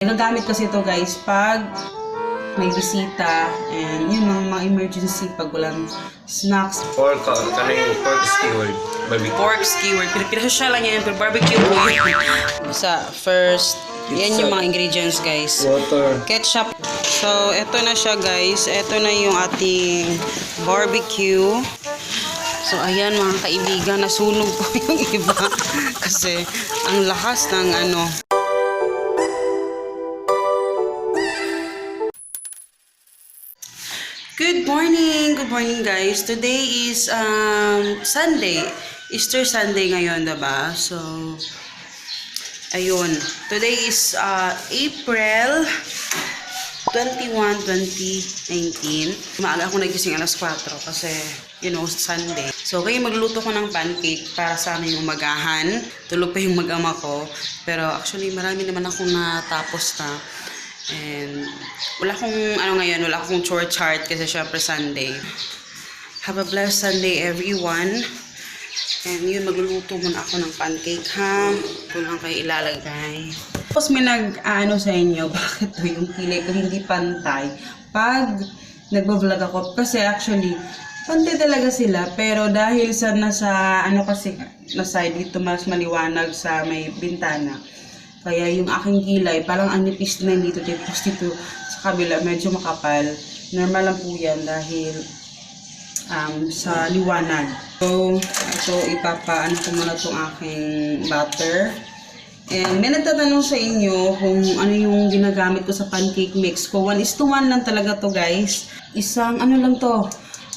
Ginagamit kasi ito guys pag may bisita and yun mga emergency pag walang snacks. Or kanang pork skewered. Barbeque. Pork skewered. Pinasasya lang yan pero barbecue po yun. Sa first, yan yung mga ingredients guys. Water. Ketchup. So, eto na siya guys. Eto na yung ating barbecue. So, ayan mga kaibigan, nasunog po yung iba. Kasi, ang lakas ng ano. Good morning guys. Today is Sunday. Easter Sunday ngayon, diba? So, ayun. Today is April 21, 2019. Maaga ako nagising alas 4 kasi, you know, Sunday. So, kaya magluluto ko ng pancake para sa aming umagahan. Tulog pa yung mag-ama ko. Pero actually, marami naman akong natapos na. And wala akong, wala akong chore chart kasi syempre Sunday. Have a blessed Sunday everyone. And yun, magluluto muna ako ng pancake ha. Ito lang kayo ilalagay. Tapos may sa inyo, bakit to yung kilay ko hindi pantay pag nagbablog ako. Kasi actually, pantay talaga sila. Pero dahil sa nasa dito mas maliwanag sa may bintana. Kaya yung aking kilay, parang ang nipis na dito sa kabila, medyo makapal. Normal lang po yan dahil sa liwanag. So, ito ipapaano ko muna itong aking butter. And may nagtatanong sa inyo kung ano yung ginagamit ko sa pancake mix ko. 1:1 lang talaga to guys. Isang lang to.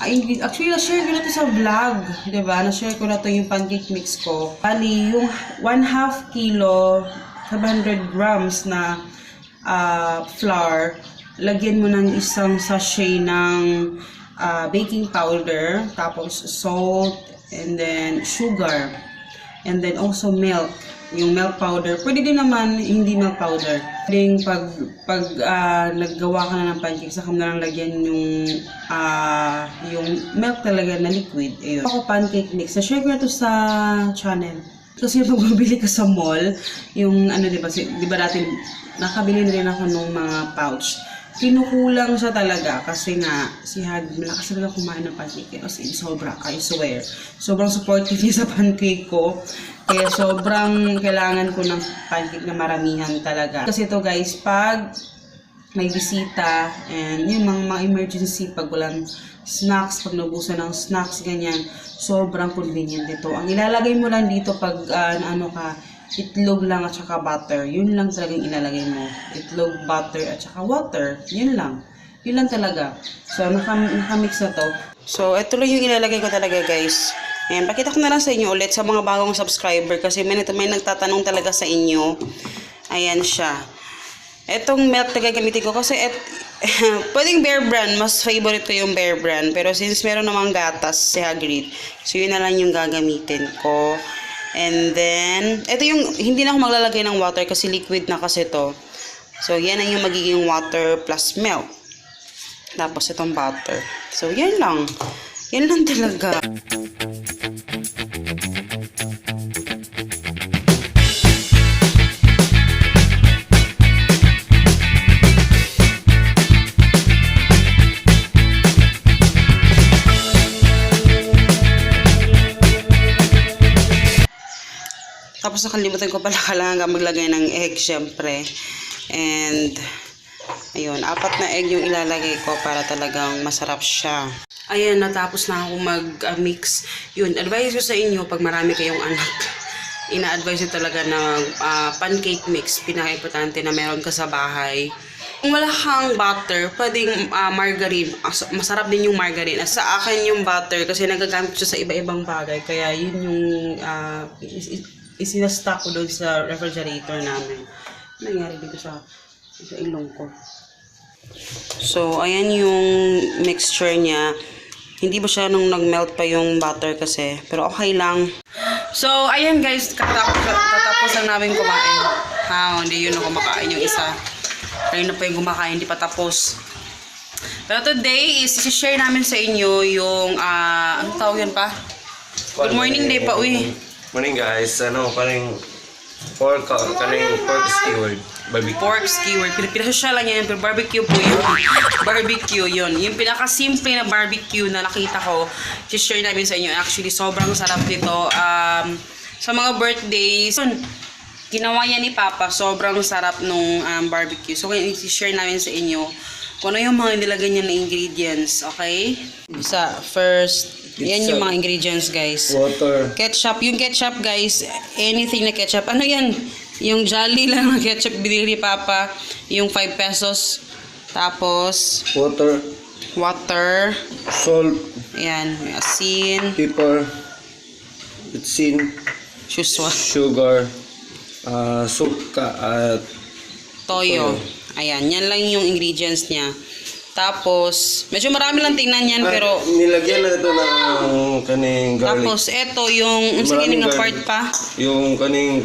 Actually, na-share ko na to sa vlog. Diba? Na-share ko na to yung pancake mix ko. Bali, yung 1/2 kilo, 500 grams na flour, lagyan mo ng isang sachet ng baking powder, tapos salt, and then sugar, and then also milk. Yung milk powder, pwede din naman hindi milk powder. Pwedeng pag naggawa ka na ng pancake, saka mo na lang lagyan yung milk talaga na liquid. Ayun. Ako pancake mix, na-share ko na to sa channel. Kasi pag bumili ka sa mall, yung diba dati nakabili na rin ako ng mga pouch. Kinukulang siya talaga kasi nga si Hag malakas talaga kumain ng pancake. Kasi sobra, I swear. Sobrang supportive niya sa pancake ko. Kaya sobrang kailangan ko ng pancake na maramihan talaga. Kasi ito guys, pag may bisita and yung mga emergency pag walang snacks, pag naubusan ng snacks, ganyan, sobrang convenient ito. Ang ilalagay mo lang dito pag itlog lang at saka butter. Yun lang talagang ilalagay mo. Itlog, butter at saka water. Yun lang. Yun lang talaga. So, nakamix na to. So, ito lang yung ilalagay ko talaga guys. Ayan, pakita ko na lang sa inyo ulit sa mga bagong subscriber kasi may nagtatanong talaga sa inyo. Ayan siya. Etong milk na gagamitin ko kasi pwedeng Bear Brand, mas favorite ko yung Bear Brand. Pero since meron namang gatas si Hagrid, so yun na lang yung gagamitin ko. And then, ito yung, hindi na ako maglalagay ng water kasi liquid na kasi to. So yan ang yung magiging water plus milk. Tapos itong butter. So yan lang. Yan lang talaga. Tapos nakalimutan ko pala kailangan maglagay ng egg syempre. And ayun, 4 na egg yung ilalagay ko para talagang masarap siya. Ayan, natapos na ako mag-mix. Yun, advice ko sa inyo pag marami kayong anak. Ina-advise ko talaga na pancake mix. Pinaka-importante na meron ka sa bahay. Kung wala kang butter, pwedeng margarine. Masarap din yung margarine. Sa akin yung butter kasi nagagamit siya sa iba-ibang bagay. Kaya yun yung isinastock ko doon sa refrigerator namin. Nangyari dito sa ilong ko. So, ayan yung mixture niya. Hindi ba siya nung nag-melt pa yung butter kasi. Pero okay lang. So, ayan guys. Tatapos lang namin kumain. Hindi yun na kumakain yung isa. Kanina pa yung kumakain. Hindi pa tapos. Pero today is isi-share namin sa inyo yung ano tawag yan pa? Good morning day pa, uy. Morning guys, parang pork skewered. Barbecue. Pork skewer. Pinasosya lang yan, pero barbecue po yun. Barbecue yun. Yung pinakasimple na barbecue na nakita ko, share namin sa inyo. Actually, sobrang sarap nito. Sa mga birthdays, ginawa niya ni Papa, sobrang sarap nung barbecue. So, kaya i-share namin sa inyo kung ano yung mga nilagay niya na ingredients, okay? First, yan yung mga ingredients, guys. Water. Ketchup. Yung ketchup, guys, anything na ketchup. Ano yan? Yung Jolly lang na ketchup binili ni Papa. Yung 5 pesos. Tapos, water. Salt. Ayan, may asin. Pepper. Bitsin. Sugar. Suka at Toyo. Ayan, yan lang yung ingredients niya. Tapos, medyo marami lang tingnan yan, pero... nilagyan na ito ng kaning garlic. Tapos, eto yung... Sige nga part pa. Yung kaning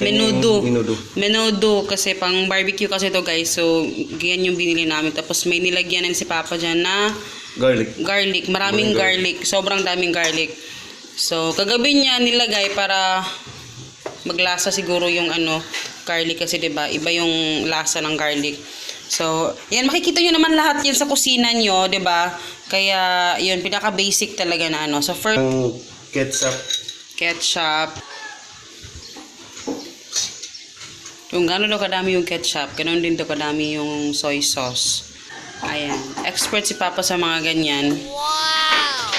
Menudo. Kasi pang barbecue kasi to guys. So, ganyan yung binili namin. Tapos, may nilagyan na si Papa dyan na... Garlic. Maraming garlic. Sobrang daming garlic. So, kagabi niya nilagay para maglasa siguro yung garlic kasi 'di ba? Iba yung lasa ng garlic. So, yan makikita niyo naman lahat 'yan sa kusina niyo, 'di ba? Kaya 'yun pinaka-basic talaga na So, first ketchup. Kung gano'n daw kadami yung ketchup, gano'n din daw kadami yung soy sauce. Ayan. Expert si Papa sa mga ganyan. Wow!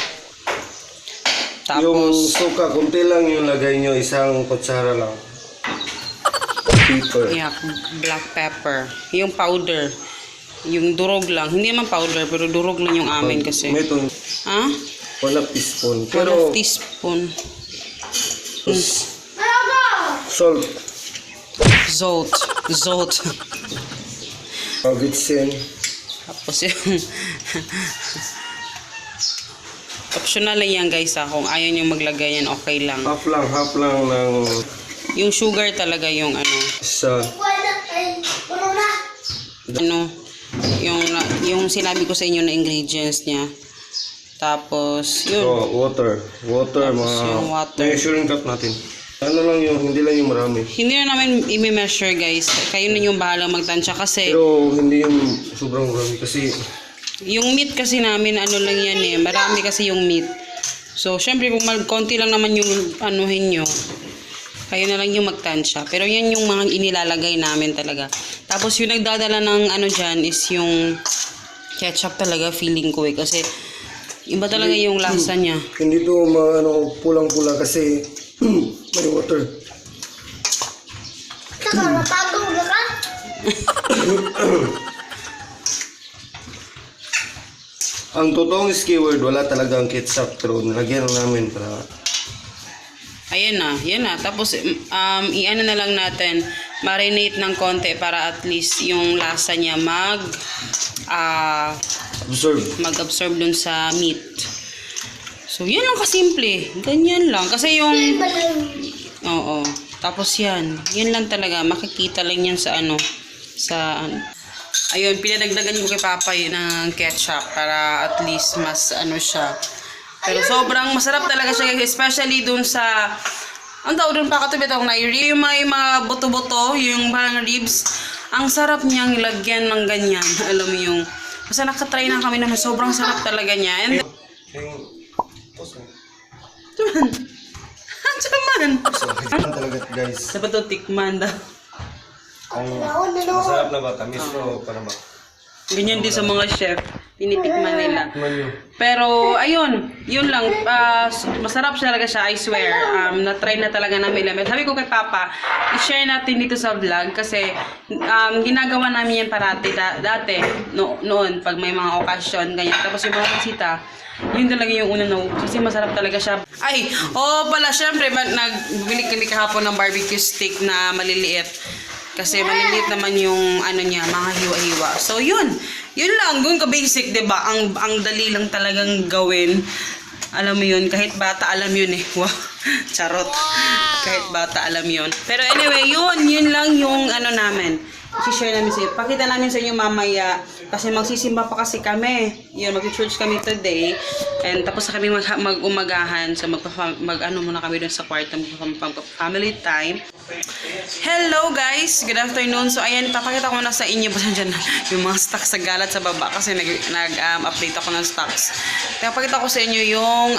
Tapos, yung suka, kunti lang yung lagay nyo, isang kutsara lang. Pepper. Yeah, black pepper. Yung powder. Yung durog lang. Hindi naman powder, pero durog lang yung amin kasi. May ito, Ha? 1 teaspoon. 1 teaspoon. Salt. Zot. Bitsin. Tapos yung... Optional lang yan guys kung ayaw nyo maglagay yan, okay lang. Half lang ng... Yung sugar talaga yung Isa. yung sinabi ko sa inyo na ingredients niya. Tapos, yun. Water. Tapos yung water. Measuring cup natin. Lang yung, hindi lang yung marami. Hindi na namin i-measure guys. Kayo na yung bahalang magtansya kasi... Pero hindi yung sobrang marami kasi... Yung meat kasi namin, lang yan marami kasi yung meat. So, syempre kung konti lang naman yung anuhin nyo, kayo na lang yung magtansya. Pero yan yung mga inilalagay namin talaga. Tapos yung nagdadala ng dyan is yung ketchup talaga, feeling ko kasi iba talaga yung lasa niya. Hindi to pulang-pula kasi may water. Napagaw na ka? Ang totoong skewered, wala talagang ketchup pero nilagyan namin para... Ayan na. Tapos, i-ano na lang natin, marinate ng konti para at least yung lasa niya mag-absorb dun sa meat. So, yan lang kasimple. Ganyan lang. Kasi yung... Oo. Tapos yan lang talaga. Makikita lang yan sa ayun, pinadagdagan ko kay Papa yun ng ketchup para at least mas siya. Pero sobrang masarap talaga siya, especially dun sa ang tawag dun pa katabi itong yung mga buto-buto, yung parang ribs. Ang sarap niyang ilagyan ng ganyan. Alam mo yung basta nakatry na kami na sobrang sarap talaga niya. And Tuman! talaga guys. Dapat ito tikman daw. Masarap na ba? Tamis mo para ba? Ganyan din sa mga chef. Tinitikman nila. Pero, ayun. Yun lang. Masarap siya talaga siya, I swear. Na-try na talaga namin ilan. Sabi ko kay Papa, i-share natin dito sa vlog kasi ginagawa namin yan parati dati. Noon, pag may mga okasyon, ganyan. Tapos yung mga bisita, yun talaga yung una kasi masarap talaga siya. Ay, pala, syempre, nagbili kami kahapon ng barbecue stick na maliliit. Kasi maliliit naman yung niya, mga hiwa-hiwa. So, yun lang, ka basic, 'di ba? Ang dali lang talagang gawin. Alam mo yun, kahit bata alam yun Wow, charot. Kahit bata alam yun. Pero anyway, yun lang yung namin. i-share namin sa inyo. Pakita namin sa inyo mamaya. Kasi magsisimba pa kasi kami. Yun, mag-church kami today. And tapos na kami mag-umagahan. So mag-ano muna kami dun sa kwarto. Family time. Hello guys! Good afternoon. So ayan, papakita ko na sa inyo. Basta dyan yung mga stocks sa galat sa baba. Kasi nag-update ako ng stocks. Papakita ko sa inyo yung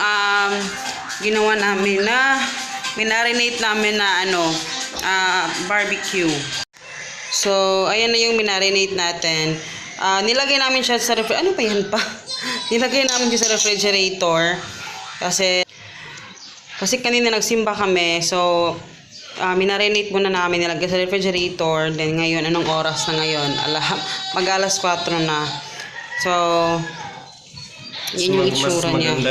ginawa namin na minarinate namin na barbecue. So, ayan na yung minarinate natin. Nilagay namin siya sa refrigerator. Ano pa yan pa? Nilagay namin siya sa refrigerator. Kasi kanina nagsimba kami. So, minarinate muna namin. Nilagay sa refrigerator. Then ngayon, anong oras na ngayon? Mag-alas 4 na. So, yun yung itsura niya. Mas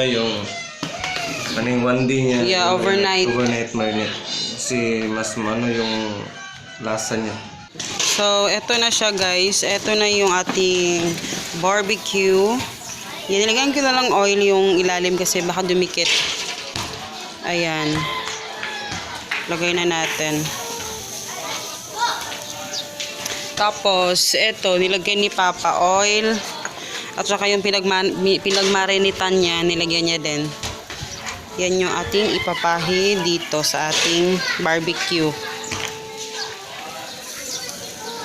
maganda yung one day niya. Yeah, overnight. Overnight marinate. Kasi mas yung lasa niya. So, eto na siya guys. Eto na yung ating barbecue. Yan, nilagyan ko na lang oil yung ilalim kasi baka dumikit. Ayan. Lagay na natin. Tapos, eto, nilagyan ni Papa oil. At saka yung pinagmarinitan niya, nilagyan niya din. Yan yung ating ipapahi dito sa ating barbecue.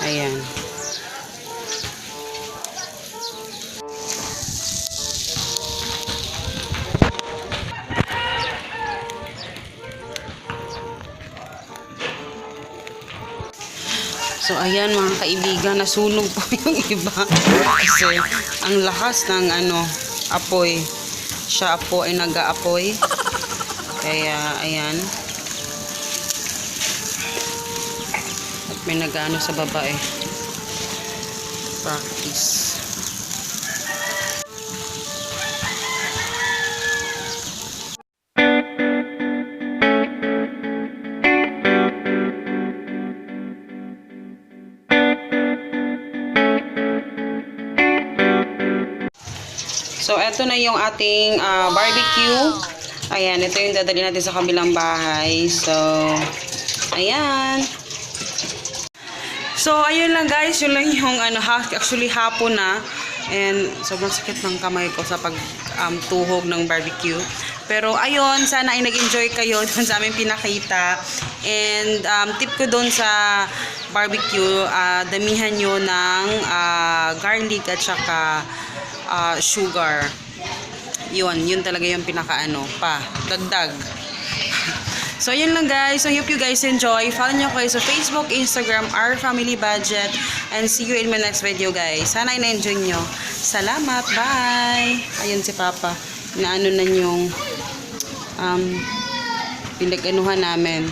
Ayan. So, ayan mga kaibigan, nasunog po yung iba. Kasi, ang lakas ng apoy. Siya po ay nag-aapoy. Kaya, ayan. May nag-ano sa baba eh. Practice. So, eto na yung ating barbecue. Ayan, ito yung dadali natin sa kabilang bahay. So, ayan. So, ayun lang guys, yun lang yung actually hapon na. And sobrang sakit ng kamay ko sa pagtuhog ng barbecue. Pero ayun, sana ay nag-enjoy kayo dun sa aming pinakita. And tip ko dun sa barbecue, damihan nyo ng garlic at saka sugar. Yun talaga yung dagdag. So, yun lang guys. So, hope you guys enjoy. Follow nyo kayo sa Facebook, Instagram, Ourfamilybudget. And see you in my next video guys. Sana ay na-enjoy nyo. Salamat. Bye! Ayun si Papa. Naano na yung pinag-anuhan namin.